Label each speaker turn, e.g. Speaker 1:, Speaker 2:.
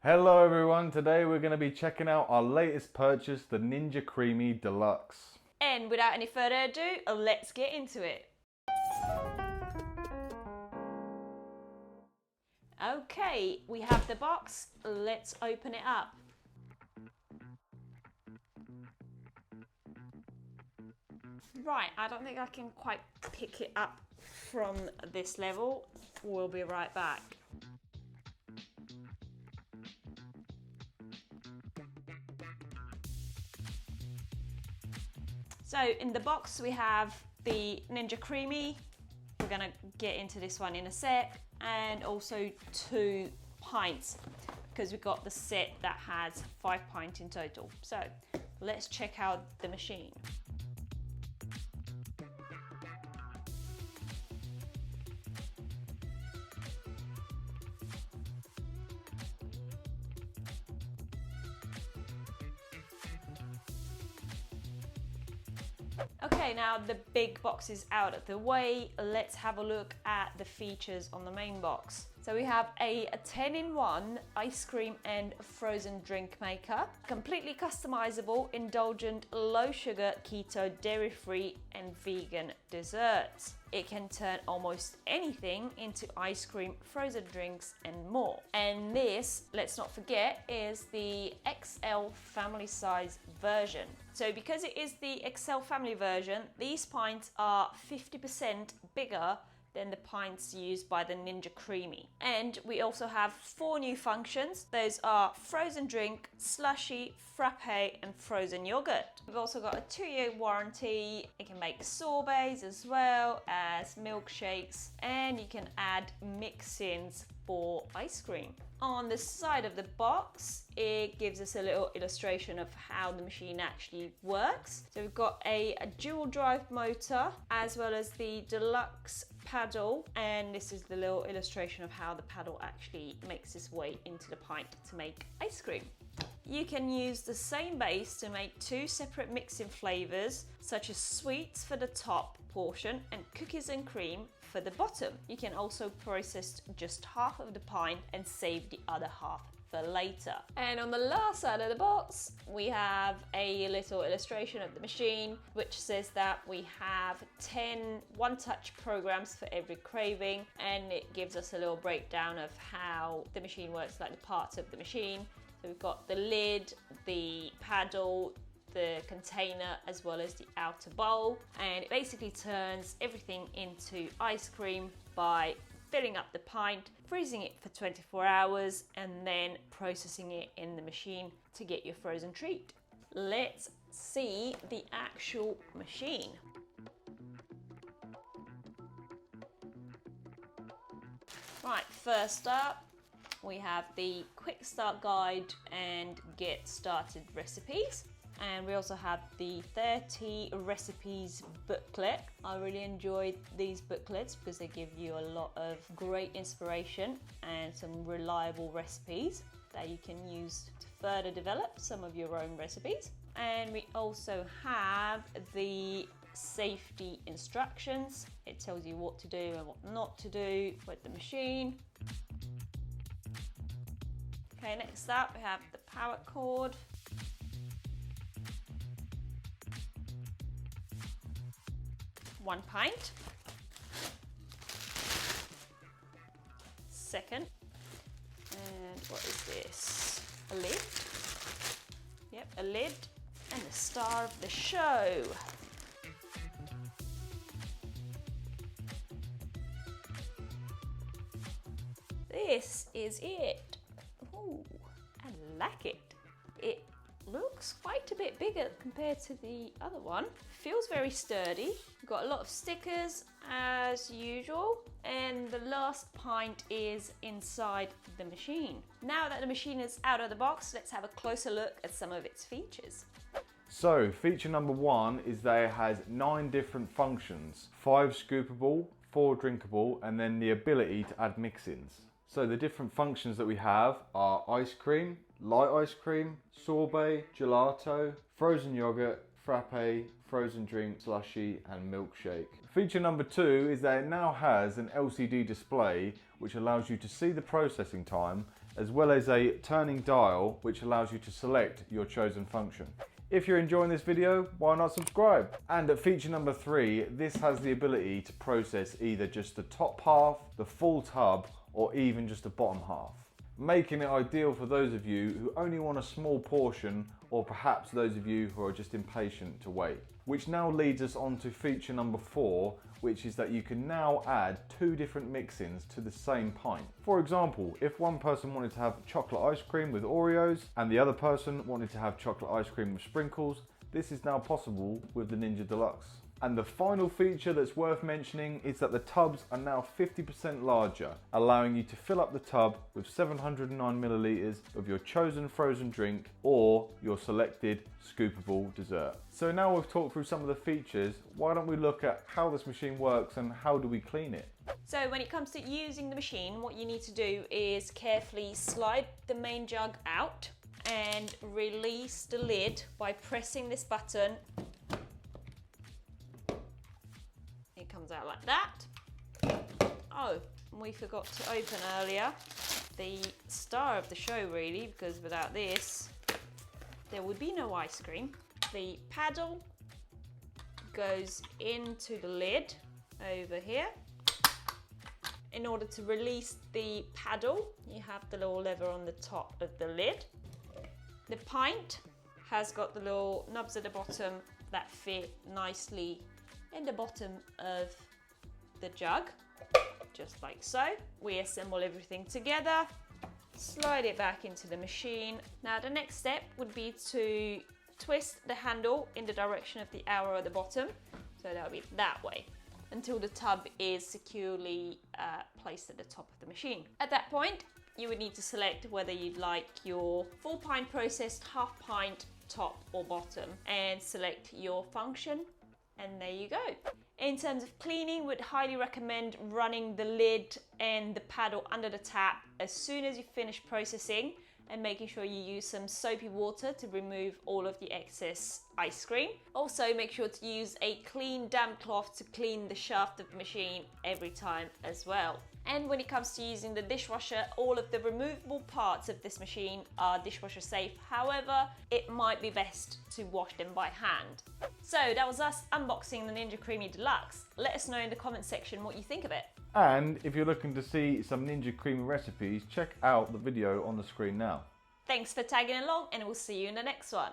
Speaker 1: Hello everyone, today we're going to be checking out our latest purchase, the Ninja Creami Deluxe.
Speaker 2: And without any further ado, let's get into it. Okay, we have the box, let's open it up. Right, I don't think I can quite pick it up from this level. We'll be right back. So in the box we have the Ninja Creami. We're gonna get into this one in a sec, and also 2 pints because we got the set that has 5 pints in total. So let's check out the machine. Okay, now the big box is out of the way. Let's have a look at the features on the main box. So we have a 10-in-1 ice cream and frozen drink maker, completely customizable, indulgent, low sugar, keto, dairy-free and vegan desserts. It can turn almost anything into ice cream, frozen drinks and more. And this, let's not forget, is the XL family size version. So because it is the XL family version, these pints are 50% bigger than the pints used by the Ninja Creami. And we also have 4 new functions. Those are frozen drink, slushy, frappe and frozen yogurt. We've also got a 2-year warranty. You can make sorbets as well as milkshakes, and you can add mix-ins for ice cream. On the side of the box, it gives us a little illustration of how the machine actually works. So we've got a dual drive motor as well as the deluxe paddle, and this is the little illustration of how the paddle actually makes its way into the pint to make ice cream. You can use the same base to make 2 separate mixing flavors, such as sweets for the top portion and cookies and cream for the bottom. You can also process just half of the pint and save the other half for later. And on the last side of the box, we have a little illustration of the machine, which says that we have 10 one-touch programs for every craving, and it gives us a little breakdown of how the machine works, like the parts of the machine. So we've got the lid, the paddle, the container, as well as the outer bowl, and it basically turns everything into ice cream by filling up the pint, freezing it for 24 hours, and then processing it in the machine to get your frozen treat. Let's see the actual machine. Right, first up, we have the quick start guide and get started recipes. And we also have the 30 recipes booklet. I really enjoyed these booklets because they give you a lot of great inspiration and some reliable recipes that you can use to further develop some of your own recipes. And we also have the safety instructions. It tells you what to do and what not to do with the machine. Okay, next up we have the power cord. One pint. Second. And what is this? A lid. Yep, a lid. And the star of the show. This is it. Ooh, I like it. It looks quite a bit bigger compared to the other one. Feels very sturdy. We've got a lot of stickers as usual, and the last pint is inside the machine. Now that the machine is out of the box, let's have a closer look at some of its features.
Speaker 1: So feature number 1 is that it has 9 different functions, 5 scoopable, 4 drinkable, and then the ability to add mix-ins. So the different functions that we have are ice cream, light ice cream, sorbet, gelato, frozen yogurt, frappe, frozen drink, slushy and milkshake. Feature number 2 is that it now has an LCD display which allows you to see the processing time as well as a turning dial which allows you to select your chosen function. If you're enjoying this video, why not subscribe? And at feature number 3, this has the ability to process either just the top half, the full tub, or even just the bottom half, making it ideal for those of you who only want a small portion, or perhaps those of you who are just impatient to wait. Which now leads us on to feature number 4, which is that you can now add 2 different mix-ins to the same pint. For example, if one person wanted to have chocolate ice cream with Oreos and the other person wanted to have chocolate ice cream with sprinkles, this is now possible with the Ninja Deluxe. And the final feature that's worth mentioning is that the tubs are now 50% larger, allowing you to fill up the tub with 709 milliliters of your chosen frozen drink or your selected scoopable dessert. So now we've talked through some of the features, why don't we look at how this machine works and how do we clean it?
Speaker 2: So when it comes to using the machine, what you need to do is carefully slide the main jug out and release the lid by pressing this button. It comes out like that. Oh, we forgot to open earlier the star of the show really, because without this there would be no ice cream. The paddle goes into the lid over here. In order to release the paddle, you have the little lever on the top of the lid. The pint has got the little knobs at the bottom that fit nicely in the bottom of the jug, just like so. We assemble everything together, slide it back into the machine. Now the next step would be to twist the handle in the direction of the arrow at the bottom, so that would be that way, until the tub is securely placed at the top of the machine. At that point, you would need to select whether you'd like your full pint processed, half pint, top or bottom, and select your function. And there you go. In terms of cleaning, would highly recommend running the lid and the paddle under the tap as soon as you finish processing, and making sure you use some soapy water to remove all of the excess ice cream. Also make sure to use a clean damp cloth to clean the shaft of the machine every time as well. And when it comes to using the dishwasher, all of the removable parts of this machine are dishwasher safe. However, it might be best to wash them by hand. So that was us unboxing the Ninja Creami Deluxe. Let us know in the comment section what you think of it.
Speaker 1: And if you're looking to see some Ninja Creami recipes, check out the video on the screen now.
Speaker 2: Thanks for tagging along, and we'll see you in the next one.